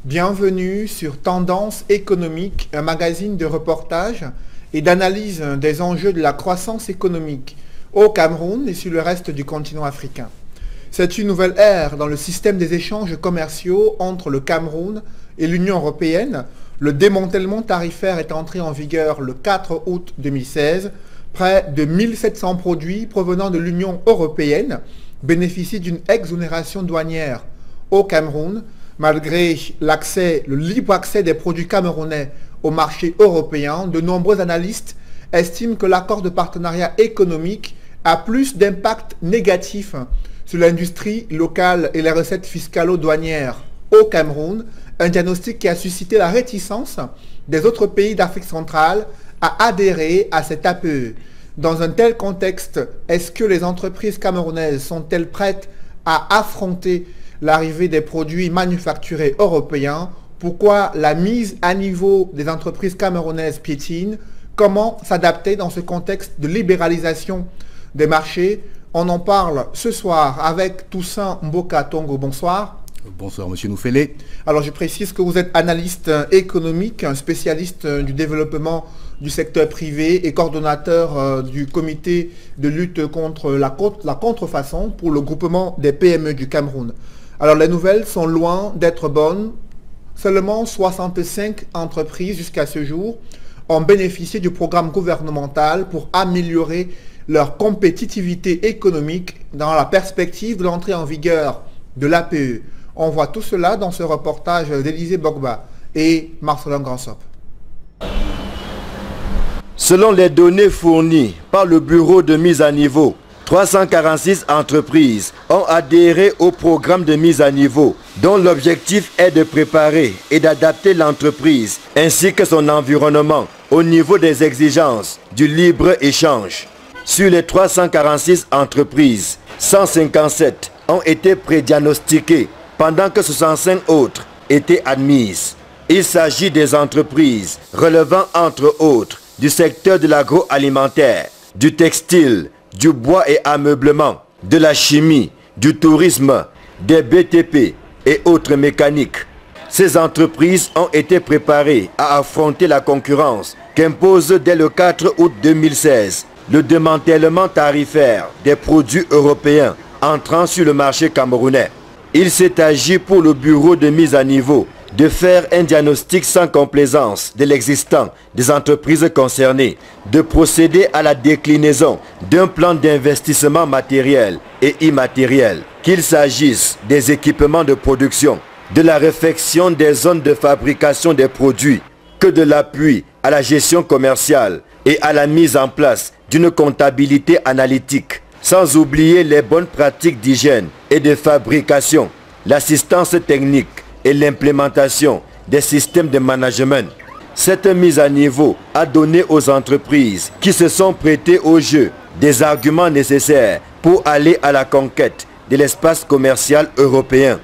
Bienvenue sur Tendance économique, un magazine de reportage et d'analyse des enjeux de la croissance économique au Cameroun et sur le reste du continent africain. C'est une nouvelle ère dans le système des échanges commerciaux entre le Cameroun et l'Union européenne. Le démantèlement tarifaire est entré en vigueur le 4 août 2016. Près de 1700 produits provenant de l'Union européenne bénéficient d'une exonération douanière au Cameroun, malgré le libre accès des produits camerounais au marché européen. De nombreux analystes estiment que l'accord de partenariat économique a plus d'impact négatif sur l'industrie locale et les recettes fiscalo-douanières au Cameroun, un diagnostic qui a suscité la réticence des autres pays d'Afrique centrale à adhérer à cet APE. Dans un tel contexte, est-ce que les entreprises camerounaises sont-elles prêtes à affronter l'arrivée des produits manufacturés européens? Pourquoi la mise à niveau des entreprises camerounaises piétine? Comment s'adapter dans ce contexte de libéralisation des marchés? On en parle ce soir avec Toussaint Mboka Tongo. Bonsoir. Bonsoir, monsieur Noufélé. Alors, je précise que vous êtes analyste économique, un spécialiste du développement du secteur privé et coordonnateur du comité de lutte contre la contrefaçon pour le groupement des PME du Cameroun. Alors, les nouvelles sont loin d'être bonnes. Seulement 65 entreprises jusqu'à ce jour ont bénéficié du programme gouvernemental pour améliorer leur compétitivité économique dans la perspective de l'entrée en vigueur de l'APE. On voit tout cela dans ce reportage d'Élisée Bogba et Marcelin Gransop. Selon les données fournies par le bureau de mise à niveau, 346 entreprises ont adhéré au programme de mise à niveau, dont l'objectif est de préparer et d'adapter l'entreprise ainsi que son environnement au niveau des exigences du libre-échange. Sur les 346 entreprises, 157 ont été prédiagnostiquées, pendant que 65 autres étaient admises. Il s'agit des entreprises relevant entre autres du secteur de l'agroalimentaire, du textile, du bois et ameublement, de la chimie, du tourisme, des BTP et autres mécaniques. Ces entreprises ont été préparées à affronter la concurrence qu'impose dès le 4 août 2016 le démantèlement tarifaire des produits européens entrant sur le marché camerounais. Il s'est agi pour le bureau de mise à niveau de faire un diagnostic sans complaisance de l'existant des entreprises concernées, de procéder à la déclinaison d'un plan d'investissement matériel et immatériel, qu'il s'agisse des équipements de production, de la réfection des zones de fabrication des produits, que de l'appui à la gestion commerciale et à la mise en place d'une comptabilité analytique, sans oublier les bonnes pratiques d'hygiène et de fabrication, l'assistance technique et l'implémentation des systèmes de management. Cette mise à niveau a donné aux entreprises qui se sont prêtées au jeu des arguments nécessaires pour aller à la conquête de l'espace commercial européen.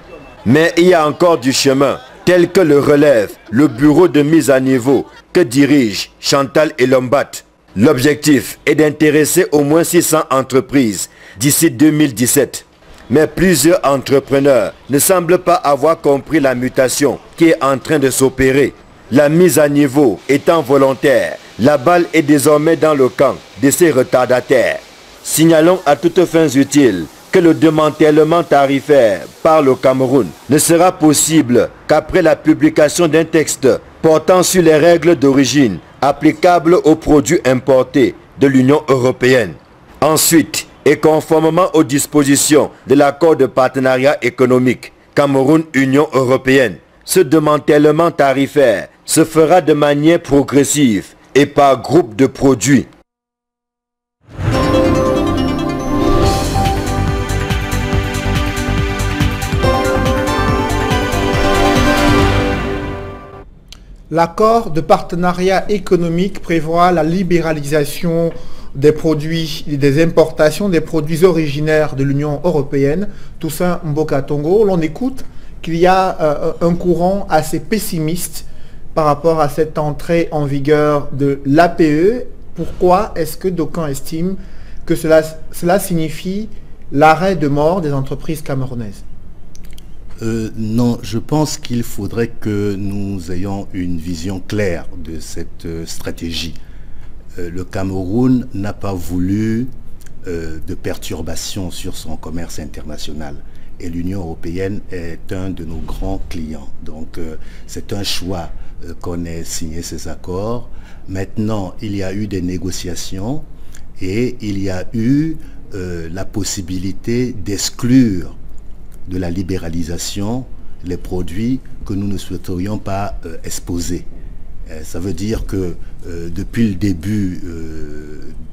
Mais il y a encore du chemin, tel que le relève le bureau de mise à niveau que dirige Chantal Elombat. L'objectif est d'intéresser au moins 600 entreprises d'ici 2017. Mais plusieurs entrepreneurs ne semblent pas avoir compris la mutation qui est en train de s'opérer. La mise à niveau étant volontaire, la balle est désormais dans le camp de ces retardataires. Signalons à toutes fins utiles que le démantèlement tarifaire par le Cameroun ne sera possible qu'après la publication d'un texte portant sur les règles d'origine applicables aux produits importés de l'Union européenne. Ensuite, et conformément aux dispositions de l'accord de partenariat économique Cameroun-Union européenne, ce démantèlement tarifaire se fera de manière progressive et par groupe de produits. L'accord de partenariat économique prévoit la libéralisation des produits, des importations des produits originaires de l'Union européenne. Toussaint Mboka Tongo, l'on écoute qu'il y a un courant assez pessimiste par rapport à cette entrée en vigueur de l'APE. Pourquoi est-ce que d'aucuns estiment que cela signifie l'arrêt de mort des entreprises camerounaises? Non, je pense qu'il faudrait que nous ayons une vision claire de cette stratégie. Le Cameroun n'a pas voulu de perturbations sur son commerce international. Et l'Union européenne est un de nos grands clients. Donc c'est un choix qu'on ait signé ces accords. Maintenant, il y a eu des négociations et il y a eu la possibilité d'exclure de la libéralisation les produits que nous ne souhaiterions pas exposer. Ça veut dire que depuis le début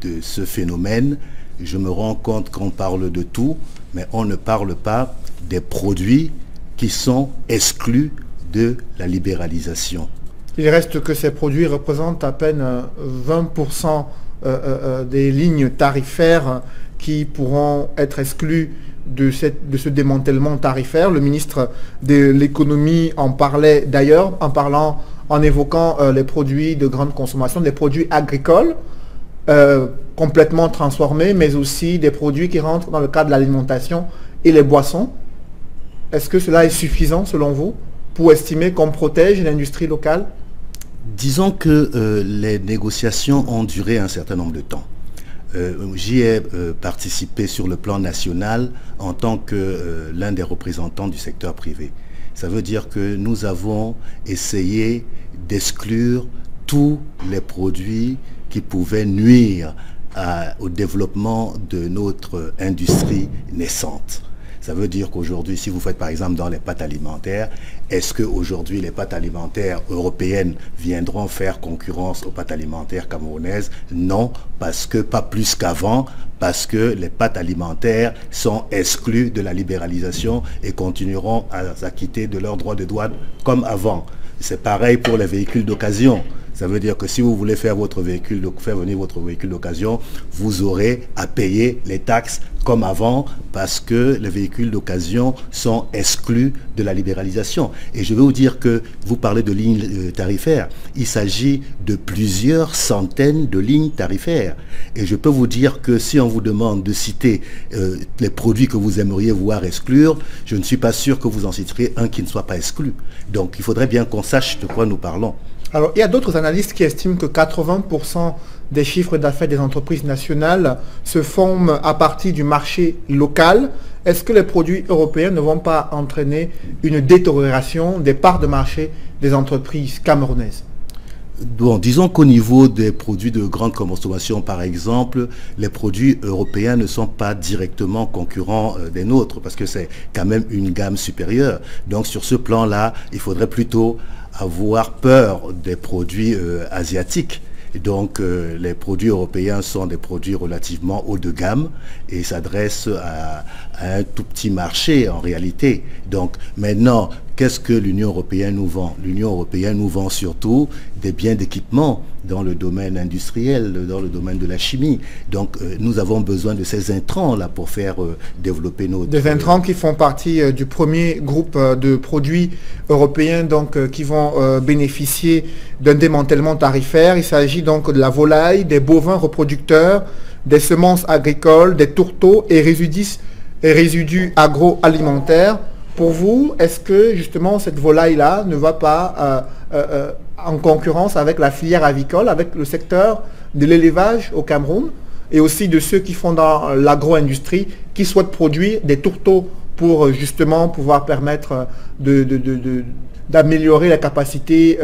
de ce phénomène, je me rends compte qu'on parle de tout, mais on ne parle pas des produits qui sont exclus de la libéralisation. Il reste que ces produits représentent à peine 20% des lignes tarifaires qui pourront être exclues de ce démantèlement tarifaire. Le ministre de l'économie en parlait d'ailleurs, en évoquant les produits de grande consommation, des produits agricoles complètement transformés, mais aussi des produits qui rentrent dans le cadre de l'alimentation et les boissons. Est-ce que cela est suffisant selon vous pour estimer qu'on protège l'industrie locale? Disons que les négociations ont duré un certain nombre de temps. J'y ai participé sur le plan national en tant que l'un des représentants du secteur privé. Ça veut dire que nous avons essayé d'exclure tous les produits qui pouvaient nuire au développement de notre industrie naissante. Ça veut dire qu'aujourd'hui, si vous faites par exemple dans les pâtes alimentaires, est-ce qu'aujourd'hui les pâtes alimentaires européennes viendront faire concurrence aux pâtes alimentaires camerounaises? Non, parce que pas plus qu'avant, parce que les pâtes alimentaires sont exclues de la libéralisation et continueront à s'acquitter de leurs droits de douane comme avant. C'est pareil pour les véhicules d'occasion. Ça veut dire que si vous voulez faire venir votre véhicule d'occasion, vous aurez à payer les taxes comme avant parce que les véhicules d'occasion sont exclus de la libéralisation. Et je vais vous dire que vous parlez de lignes tarifaires. Il s'agit de plusieurs centaines de lignes tarifaires. Et je peux vous dire que si on vous demande de citer les produits que vous aimeriez voir exclure, je ne suis pas sûr que vous en citerez un qui ne soit pas exclu. Donc il faudrait bien qu'on sache de quoi nous parlons. Alors, il y a d'autres analystes qui estiment que 80% des chiffres d'affaires des entreprises nationales se forment à partir du marché local. Est-ce que les produits européens ne vont pas entraîner une détérioration des parts de marché des entreprises camerounaises? Bon, disons qu'au niveau des produits de grande consommation, par exemple, les produits européens ne sont pas directement concurrents des nôtres parce que c'est quand même une gamme supérieure. Donc sur ce plan-là, il faudrait plutôt avoir peur des produits asiatiques. Donc les produits européens sont des produits relativement haut de gamme et s'adressent à un tout petit marché en réalité. Donc maintenant, qu'est-ce que l'Union européenne nous vend? L'Union européenne nous vend surtout des biens d'équipement dans le domaine industriel, dans le domaine de la chimie. Donc nous avons besoin de ces intrants-là pour faire développer notre... Des intrants qui font partie du premier groupe de produits européens donc, qui vont bénéficier d'un démantèlement tarifaire. Il s'agit donc de la volaille, des bovins reproducteurs, des semences agricoles, des tourteaux et résidus agroalimentaires. Pour vous, est-ce que justement cette volaille-là ne va pas en concurrence avec la filière avicole, avec le secteur de l'élevage au Cameroun et aussi de ceux qui font dans l'agro-industrie, qui souhaitent produire des tourteaux pour justement pouvoir permettre d'améliorer la capacité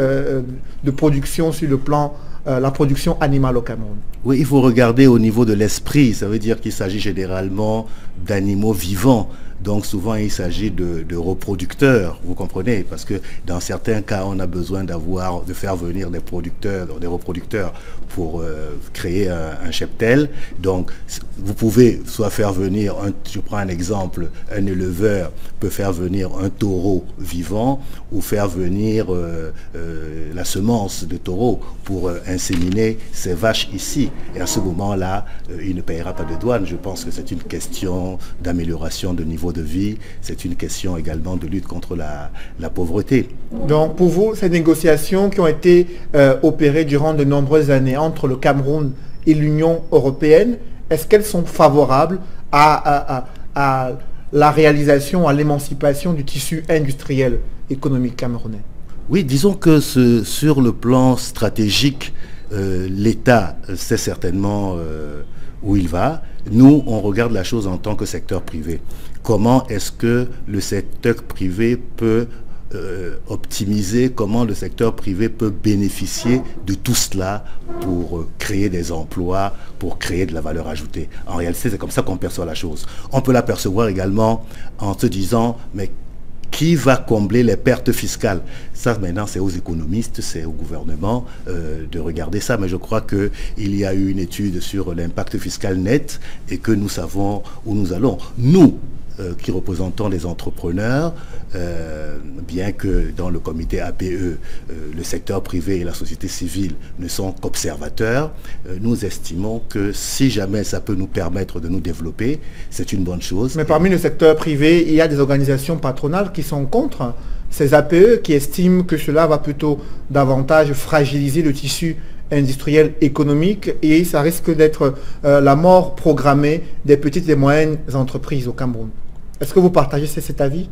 de production sur le plan la production animale au Cameroun? Oui, il faut regarder au niveau de l'esprit. Ça veut dire qu'il s'agit généralement d'animaux vivants. Donc souvent il s'agit de reproducteurs, vous comprenez, parce que dans certains cas on a besoin de faire venir des reproducteurs pour créer un cheptel. Donc vous pouvez soit faire venir, je prends un exemple, un éleveur peut faire venir un taureau vivant ou faire venir la semence de taureau pour inséminer ses vaches ici. Et à ce moment-là, il ne paiera pas de douane. Je pense que c'est une question d'amélioration de niveau de vie, c'est une question également de lutte contre la pauvreté. Donc pour vous, ces négociations qui ont été opérées durant de nombreuses années entre le Cameroun et l'Union européenne, est-ce qu'elles sont favorables à la réalisation, à l'émancipation du tissu industriel économique camerounais? Oui, disons que sur le plan stratégique, l'État sait certainement où il va. Nous, on regarde la chose en tant que secteur privé. Comment est-ce que le secteur privé peut optimiser, comment le secteur privé peut bénéficier de tout cela pour créer des emplois, pour créer de la valeur ajoutée. En réalité, c'est comme ça qu'on perçoit la chose. On peut l'apercevoir également en se disant, mais qui va combler les pertes fiscales? Ça, maintenant, c'est aux économistes, c'est au gouvernement de regarder ça. Mais je crois qu'il y a eu une étude sur l'impact fiscal net et que nous savons où nous allons. Nous, qui représentons les entrepreneurs, bien que dans le comité APE, le secteur privé et la société civile ne sont qu'observateurs, nous estimons que si jamais ça peut nous permettre de nous développer, c'est une bonne chose. Mais parmi le secteur privé, il y a des organisations patronales qui sont contre ces APE, qui estiment que cela va plutôt davantage fragiliser le tissu industriel économique et ça risque d'être la mort programmée des petites et moyennes entreprises au Cameroun. Est-ce que vous partagez cet avis?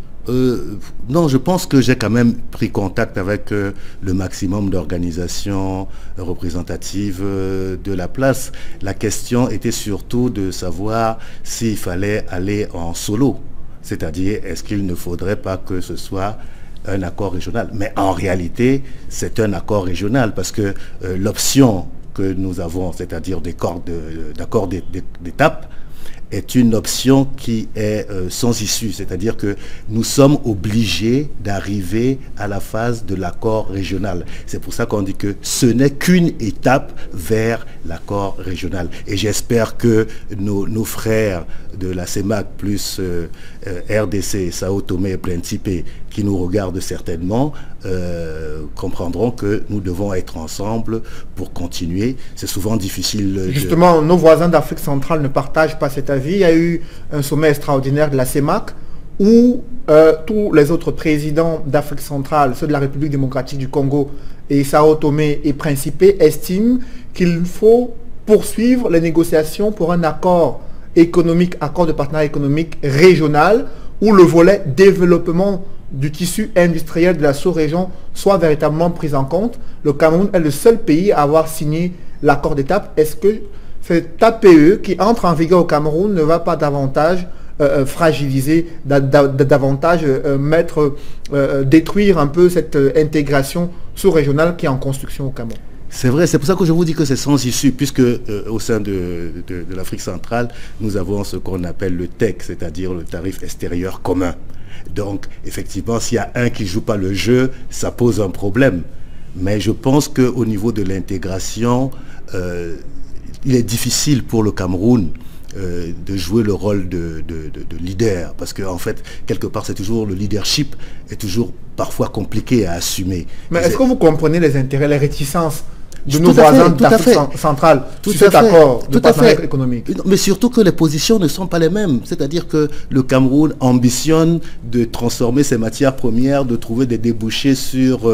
Non, je pense que j'ai quand même pris contact avec le maximum d'organisations représentatives de la place. La question était surtout de savoir s'il fallait aller en solo. C'est-à-dire, est-ce qu'il ne faudrait pas que ce soit un accord régional? Mais en réalité, c'est un accord régional parce que l'option que nous avons, c'est-à-dire d'accord d'étape, est une option qui est sans issue, c'est-à-dire que nous sommes obligés d'arriver à la phase de l'accord régional. C'est pour ça qu'on dit que ce n'est qu'une étape vers l'accord régional. Et j'espère que nos frères de la CEMAC plus RDC, Sao Tomé et Principe, qui nous regardent certainement, comprendront que nous devons être ensemble pour continuer. C'est souvent difficile. Justement, nos voisins d'Afrique centrale ne partagent pas cet avis. Il y a eu un sommet extraordinaire de la CEMAC où tous les autres présidents d'Afrique centrale, ceux de la République démocratique du Congo et Sao Tomé et Principe, estiment qu'il faut poursuivre les négociations pour un accord économique, accord de partenariat économique régional où le volet développement du tissu industriel de la sous-région soit véritablement pris en compte. Le Cameroun est le seul pays à avoir signé l'accord d'étape. Est-ce que cet APE qui entre en vigueur au Cameroun ne va pas davantage fragiliser, davantage détruire un peu cette intégration sous-régionale qui est en construction au Cameroun? C'est vrai, c'est pour ça que je vous dis que c'est sans issue, puisque au sein de l'Afrique centrale, nous avons ce qu'on appelle le TEC, c'est-à-dire le tarif extérieur commun. Donc, effectivement, s'il y a un qui ne joue pas le jeu, ça pose un problème. Mais je pense qu'au niveau de l'intégration, il est difficile pour le Cameroun de jouer le rôle de leader. Parce qu'en fait, quelque part, c'est toujours le leadership est toujours parfois compliqué à assumer. Mais est-ce que vous comprenez les intérêts, les réticences de nos voisins d'Afrique centrale sur cet accord de partenariat économique? Mais surtout que les positions ne sont pas les mêmes. C'est-à-dire que le Cameroun ambitionne de transformer ses matières premières, de trouver des débouchés sur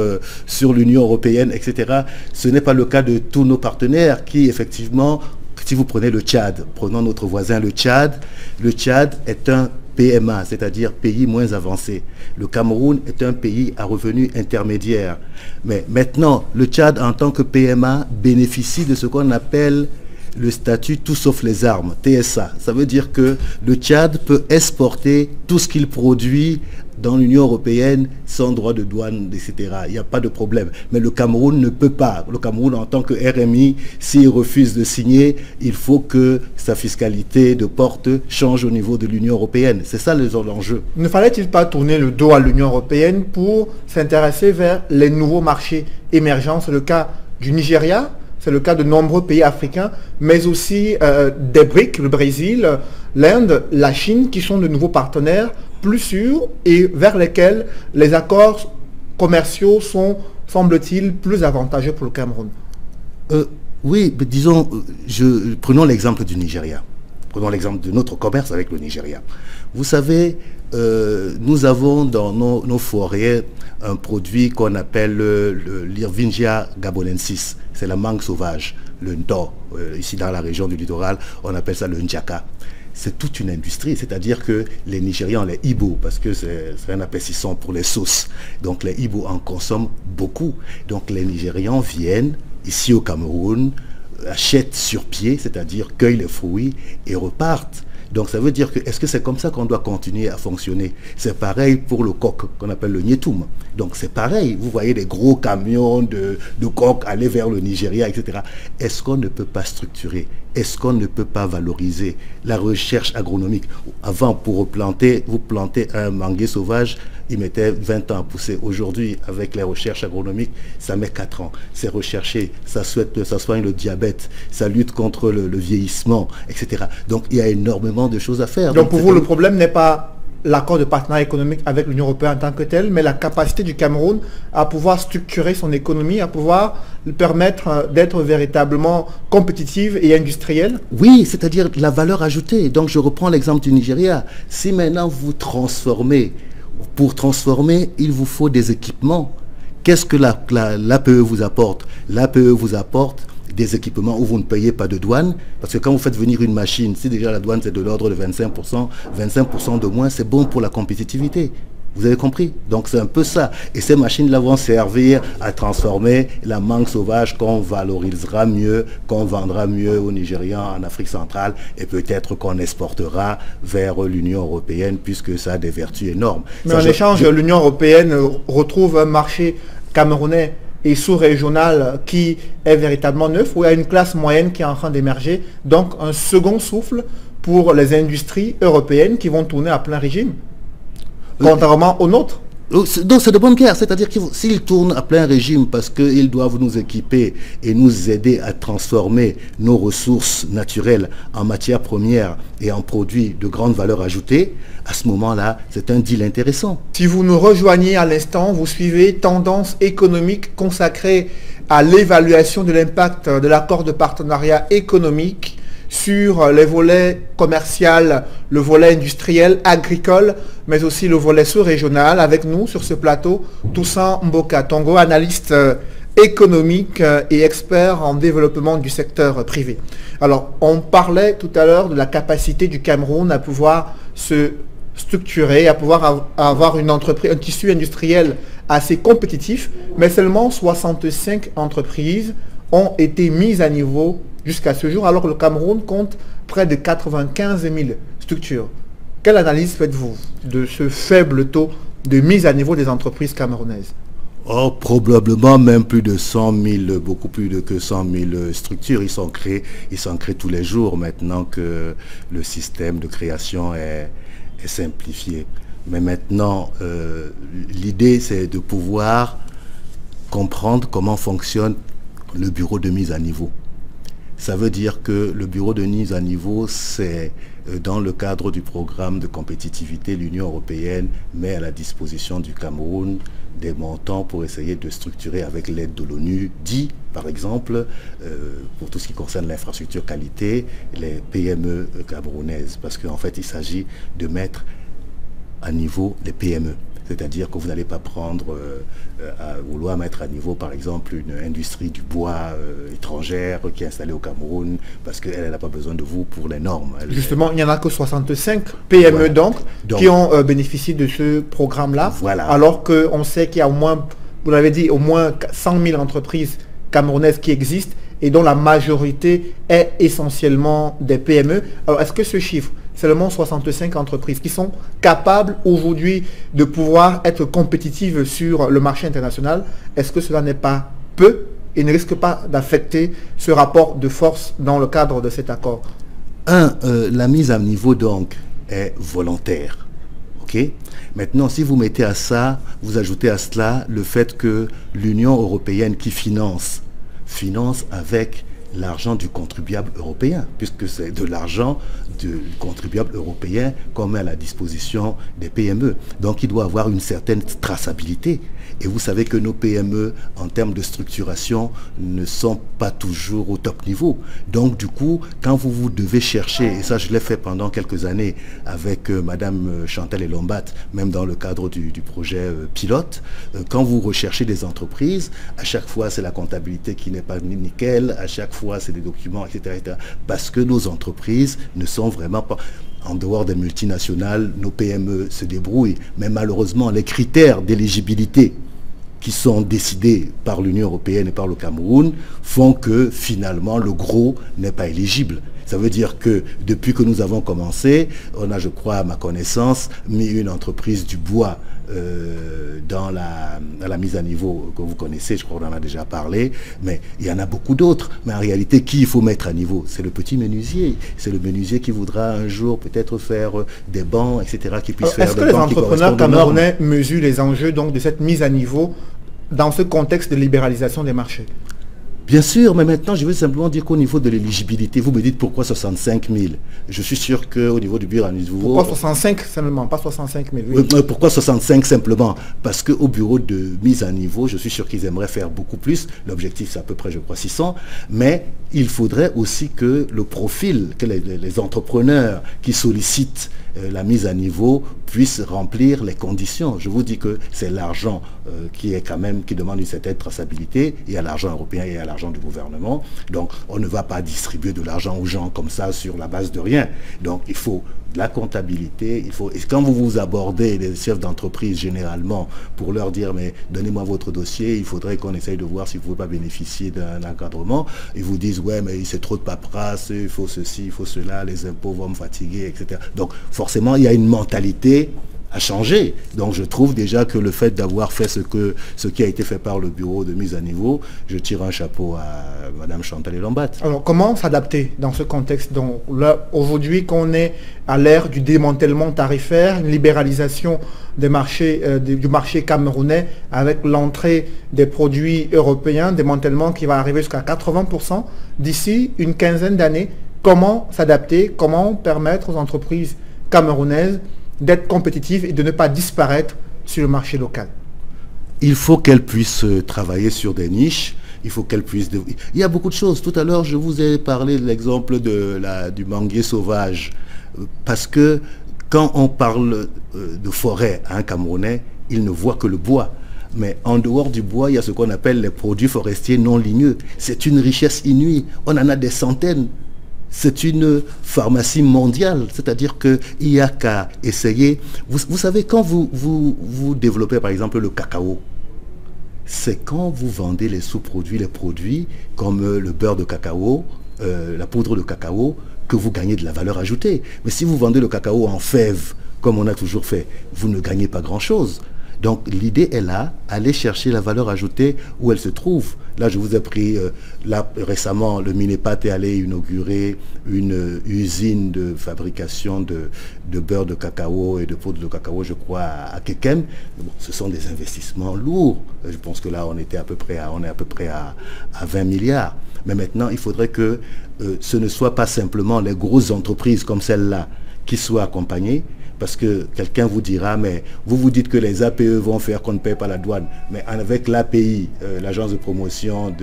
l'Union européenne, etc. Ce n'est pas le cas de tous nos partenaires qui, effectivement, si vous prenez le Tchad, prenons notre voisin le Tchad est un PMA, c'est-à-dire pays moins avancé. Le Cameroun est un pays à revenus intermédiaires. Mais maintenant, le Tchad, en tant que PMA, bénéficie de ce qu'on appelle le statut tout sauf les armes, TSA. Ça veut dire que le Tchad peut exporter tout ce qu'il produit dans l'Union européenne sans droit de douane, etc. Il n'y a pas de problème. Mais le Cameroun ne peut pas. Le Cameroun, en tant que RMI, s'il refuse de signer, il faut que sa fiscalité de porte change au niveau de l'Union européenne. C'est ça l'enjeu. Ne fallait-il pas tourner le dos à l'Union européenne pour s'intéresser vers les nouveaux marchés émergents? C'est le cas du Nigeria, c'est le cas de nombreux pays africains, mais aussi des BRICS, le Brésil, l'Inde, la Chine, qui sont de nouveaux partenaires plus sûrs et vers lesquels les accords commerciaux sont, semble-t-il, plus avantageux pour le Cameroun. Oui, mais disons, prenons l'exemple du Nigeria. Prenons l'exemple de notre commerce avec le Nigeria. Vous savez, nous avons dans nos forêts un produit qu'on appelle l'Irvingia gabonensis. C'est la mangue sauvage, le nto. Ici dans la région du littoral, on appelle ça le njaka. c'est toute une industrie, c'est-à-dire que les Nigérians, les Igbo, parce que c'est un appétissant pour les sauces, donc les Igbo en consomment beaucoup. Donc les Nigérians viennent ici au Cameroun, achètent sur pied, c'est-à-dire cueillent les fruits et repartent. Donc ça veut dire que, est-ce que c'est comme ça qu'on doit continuer à fonctionner? C'est pareil pour le coq qu'on appelle le Nyetoum. Donc c'est pareil, vous voyez des gros camions de coq aller vers le Nigeria, etc. Est-ce qu'on ne peut pas structurer? Est-ce qu'on ne peut pas valoriser la recherche agronomique? Avant, pour replanter, vous plantez un manguier sauvage, il mettait 20 ans à pousser. Aujourd'hui, avec les recherches agronomiques, ça met 4 ans. C'est recherché, ça soigne le diabète, ça lutte contre le vieillissement, etc. Donc il y a énormément de choses à faire. Donc pour vous, le problème n'est pas l'accord de partenariat économique avec l'Union européenne en tant que tel, mais la capacité du Cameroun à pouvoir structurer son économie, à pouvoir lui permettre d'être véritablement compétitive et industrielle? Oui, c'est-à-dire la valeur ajoutée. Donc je reprends l'exemple du Nigeria. Si maintenant vous transformez, pour transformer, il vous faut des équipements. Qu'est-ce que l'APE vous apporte? L'APE vous apporte des équipements où vous ne payez pas de douane, parce que quand vous faites venir une machine, si déjà la douane c'est de l'ordre de 25% de moins, c'est bon pour la compétitivité. Vous avez compris? Donc c'est un peu ça. Et ces machines-là vont servir à transformer la mangue sauvage qu'on valorisera mieux, qu'on vendra mieux aux Nigérians en Afrique centrale, et peut-être qu'on exportera vers l'Union européenne, puisque ça a des vertus énormes. Mais en échange, l'Union européenne retrouve un marché camerounais et sous-régional qui est véritablement neuf, où il y a une classe moyenne qui est en train d'émerger, donc un second souffle pour les industries européennes qui vont tourner à plein régime, contrairement aux nôtres. Donc c'est de bonne guerre, c'est-à-dire qu'ils s'ils tournent à plein régime parce qu'ils doivent nous équiper et nous aider à transformer nos ressources naturelles en matières premières et en produits de grande valeur ajoutée, à ce moment-là, c'est un deal intéressant. Si vous nous rejoignez à l'instant, vous suivez Tendance économique consacrée à l'évaluation de l'impact de l'accord de partenariat économique sur les volets commercial, le volet industriel, agricole, mais aussi le volet sous-régional. Avec nous sur ce plateau, Toussaint Mboka Tongo, analyste économique et expert en développement du secteur privé. Alors, on parlait tout à l'heure de la capacité du Cameroun à pouvoir se structurer, à pouvoir avoir une entreprise, un tissu industriel assez compétitif, mais seulement 65 entreprises ont été mises à niveau jusqu'à ce jour, alors que le Cameroun compte près de 95 000 structures. Quelle analyse faites-vous de ce faible taux de mise à niveau des entreprises camerounaises? Oh, probablement même plus de 100 000, beaucoup plus que 100 000 structures. Ils sont créés tous les jours maintenant que le système de création est simplifié. Mais maintenant, l'idée c'est de pouvoir comprendre comment fonctionne le bureau de mise à niveau. Ça veut dire que le bureau de mise à niveau, c'est dans le cadre du programme de compétitivité, l'Union européenne met à la disposition du Cameroun des montants pour essayer de structurer avec l'aide de l'ONU, dit par exemple, pour tout ce qui concerne l'infrastructure qualité, les PME camerounaises. Parce qu'en fait, il s'agit de mettre à niveau les PME. C'est-à-dire que vous n'allez pas prendre à vouloir mettre à niveau, par exemple, une industrie du bois étrangère qui est installée au Cameroun parce qu'elle n'a pas besoin de vous pour les normes. Justement, il n'y en a que 65 PME voilà. donc, qui ont bénéficié de ce programme-là, voilà. Alors qu'on sait qu'il y a au moins, vous l'avez dit, au moins 100 000 entreprises camerounaises qui existent et dont la majorité est essentiellement des PME. Alors, est-ce que ce chiffre, seulement 65 entreprises qui sont capables aujourd'hui de pouvoir être compétitives sur le marché international, est-ce que cela n'est pas peu et ne risque pas d'affecter ce rapport de force dans le cadre de cet accord? La mise à niveau donc est volontaire. Okay? Maintenant, si vous mettez à ça, vous ajoutez à cela le fait que l'Union européenne qui finance avec l'argent du contribuable européen, puisque c'est de l'argent du contribuable européen qu'on met à la disposition des PME. Donc il doit avoir une certaine traçabilité. Et vous savez que nos PME, en termes de structuration, ne sont pas toujours au top niveau. Donc du coup, quand vous devez chercher, et ça je l'ai fait pendant quelques années avec Madame Chantal Elombat, même dans le cadre du projet pilote, quand vous recherchez des entreprises, à chaque fois c'est la comptabilité qui n'est pas nickel, à chaque fois parfois c'est des documents, etc., etc. Parce que nos entreprises ne sont vraiment pas... En dehors des multinationales, nos PME se débrouillent. Mais malheureusement, les critères d'éligibilité qui sont décidés par l'Union européenne et par le Cameroun font que finalement le gros n'est pas éligible. Ça veut dire que depuis que nous avons commencé, on a, je crois, à ma connaissance, mis une entreprise du bois dans la mise à niveau que vous connaissez, je crois qu'on en a déjà parlé, mais il y en a beaucoup d'autres. Mais en réalité, qui il faut mettre à niveau? C'est le petit menuisier. C'est le menuisier qui voudra un jour peut-être faire des bancs, etc., qui puisse faire des bancs. Est-ce que les entrepreneurs camerounais mesurent les enjeux donc, de cette mise à niveau dans ce contexte de libéralisation des marchés? Bien sûr, mais maintenant, je veux simplement dire qu'au niveau de l'éligibilité, vous me dites pourquoi 65 000. Je suis sûr qu'au niveau du bureau à niveau... Pourquoi 65 seulement, pas 65 000 oui. Pourquoi 65 simplement? Parce qu'au bureau de mise à niveau, je suis sûr qu'ils aimeraient faire beaucoup plus. L'objectif, c'est à peu près, je crois, 600. Mais il faudrait aussi que le profil, que les entrepreneurs qui sollicitent la mise à niveau puisse remplir les conditions. Je vous dis que c'est l'argent qui est quand même, qui demande une certaine traçabilité. Il y a l'argent européen et il y a l'argent du gouvernement. Donc on ne va pas distribuer de l'argent aux gens comme ça sur la base de rien. Donc il faut de la comptabilité, il faut... Et quand vous abordez les chefs d'entreprise généralement pour leur dire mais donnez-moi votre dossier, il faudrait qu'on essaye de voir si vous ne pouvez pas bénéficier d'un encadrement, ils vous disent ouais mais c'est trop de paperasse, il faut ceci, il faut cela, les impôts vont me fatiguer, etc. Donc forcément il y a une mentalité à changer. Donc je trouve déjà que le fait d'avoir fait ce qui a été fait par le bureau de mise à niveau, je tire un chapeau à Madame Chantal Elombat. Alors comment s'adapter dans ce contexte? Donc là, aujourd'hui qu'on est à l'ère du démantèlement tarifaire, une libéralisation des marchés, du marché camerounais avec l'entrée des produits européens, démantèlement qui va arriver jusqu'à 80% d'ici une quinzaine d'années, comment s'adapter, comment permettre aux entreprises camerounaises d'être compétitives et de ne pas disparaître sur le marché local? Il faut qu'elles puissent travailler sur des niches. Il faut qu'elles puissent... Il y a beaucoup de choses. Tout à l'heure, je vous ai parlé de l'exemple du manguier sauvage. Parce que quand on parle de forêt à un Camerounais, il ne voit que le bois. Mais en dehors du bois, il y a ce qu'on appelle les produits forestiers non ligneux. C'est une richesse inouïe. On en a des centaines. C'est une pharmacie mondiale, c'est-à-dire qu'il n'y a qu'à essayer. Vous savez, quand vous développez par exemple le cacao, c'est quand vous vendez les sous-produits, les produits comme le beurre de cacao, la poudre de cacao, que vous gagnez de la valeur ajoutée. Mais si vous vendez le cacao en fève, comme on a toujours fait, vous ne gagnez pas grand-chose. Donc l'idée est là, aller chercher la valeur ajoutée où elle se trouve. Là, je vous ai pris, récemment, le Minepat est allé inaugurer une usine de fabrication de beurre de cacao et de poudre de cacao, je crois, à Kekem. Bon, ce sont des investissements lourds. Je pense que là, on est à peu près à 20 milliards. Mais maintenant, il faudrait que ce ne soit pas simplement les grosses entreprises comme celle-là qui soient accompagnées. Parce que quelqu'un vous dira, mais vous dites que les APE vont faire qu'on ne paye pas la douane. Mais avec l'API, l'agence de promotion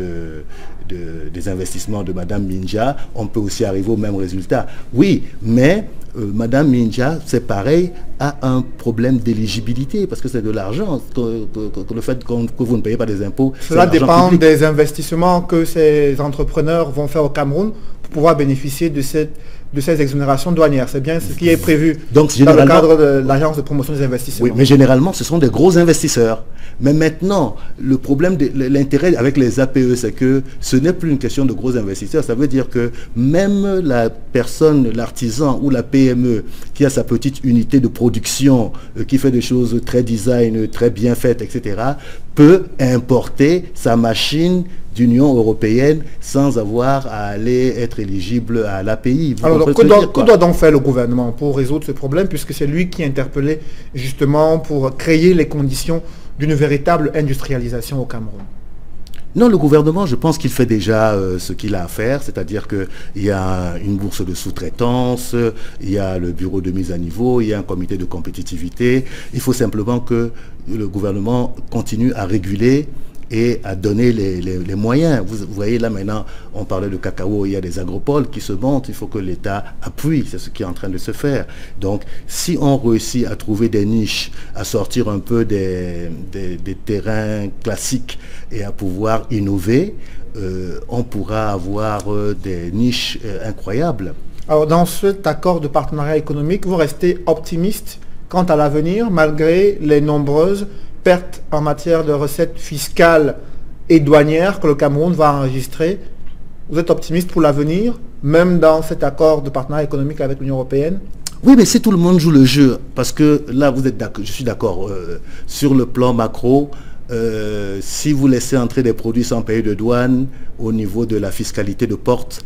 des investissements de Madame Minja, on peut aussi arriver au même résultat. Oui, mais Madame Minja, c'est pareil, a un problème d'éligibilité, parce que c'est de l'argent, le fait que vous ne payez pas des impôts. Cela dépend des investissements que ces entrepreneurs vont faire au Cameroun pour pouvoir bénéficier de ces exonérations douanières. C'est bien ce qui est prévu dans le cadre de l'agence de promotion des investissements. Oui, mais généralement, ce sont des gros investisseurs. Mais maintenant, le problème, l'intérêt avec les APE, c'est que ce n'est plus une question de gros investisseurs. Ça veut dire que même la personne, l'artisan ou la PME qui a sa petite unité de production, qui fait des choses très design, très bien faites, etc., peut importer sa machine d'Union européenne sans avoir à aller être éligible à l'API. Alors, que doit donc faire le gouvernement pour résoudre ce problème, puisque c'est lui qui est interpellé justement pour créer les conditions d'une véritable industrialisation au Cameroun? Non, le gouvernement, je pense qu'il fait déjà ce qu'il a à faire, c'est-à-dire qu'il y a une bourse de sous-traitance, il y a le bureau de mise à niveau, il y a un comité de compétitivité. Il faut simplement que le gouvernement continue à réguler et à donner les moyens. Vous voyez là maintenant, on parlait de cacao, il y a des agropoles qui se montent, il faut que l'État appuie, c'est ce qui est en train de se faire. Donc si on réussit à trouver des niches, à sortir un peu des terrains classiques et à pouvoir innover, on pourra avoir des niches incroyables. Alors, dans cet accord de partenariat économique, vous restez optimiste quant à l'avenir, malgré les nombreuses pertes en matière de recettes fiscales et douanières que le Cameroun va enregistrer. Vous êtes optimiste pour l'avenir, même dans cet accord de partenariat économique avec l'Union européenne? Oui, mais si tout le monde joue le jeu, parce que là, je suis d'accord, sur le plan macro, si vous laissez entrer des produits sans payer de douane, au niveau de la fiscalité de porte,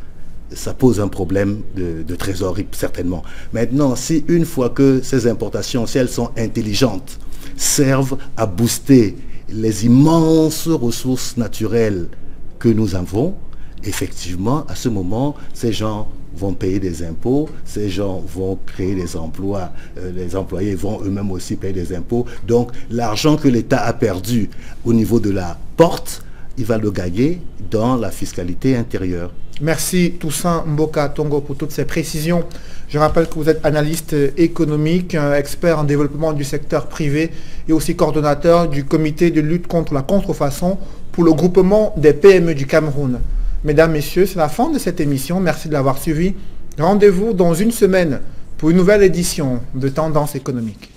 ça pose un problème de trésorerie, certainement. Maintenant, si une fois que ces importations, si elles sont intelligentes, servent à booster les immenses ressources naturelles que nous avons, effectivement, à ce moment, ces gens vont payer des impôts, ces gens vont créer des emplois, les employés vont eux-mêmes aussi payer des impôts. Donc, l'argent que l'État a perdu au niveau de la porte, il va le gagner dans la fiscalité intérieure. Merci Toussaint Mboka Tongo pour toutes ces précisions. Je rappelle que vous êtes analyste économique, expert en développement du secteur privé et aussi coordonnateur du comité de lutte contre la contrefaçon pour le groupement des PME du Cameroun. Mesdames, Messieurs, c'est la fin de cette émission. Merci de l'avoir suivi. Rendez-vous dans une semaine pour une nouvelle édition de Tendance économique.